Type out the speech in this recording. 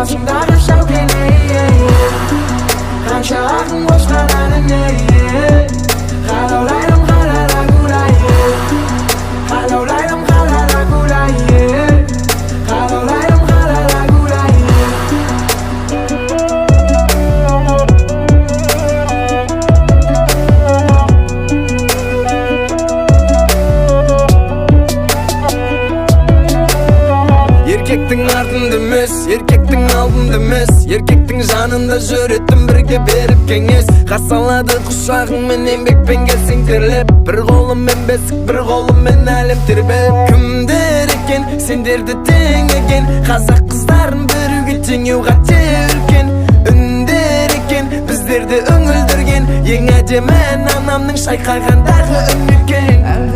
Altınдағы шәукелей қанша ақын қосқан әніне қалаулайым қалара гулайы қалаулайым қалара гулайы қалаулайым қалара гулайы Еркектің артында емес, еркектің алдында емес, еркектің жанында жүретін бірге беріп кеңес. Қарсы алады құшағыңмен, еңбекпен келсең терлеп, бір қолыммен бесік, бір қолыммен әлем тербеп. Кімдер екен сендерді теңеген, қазақ қыздарын біруге теңеу қате үлкен. Үндер екен біздерді үңілдірген, ең әдемі анамның шайқағандағы үн екен.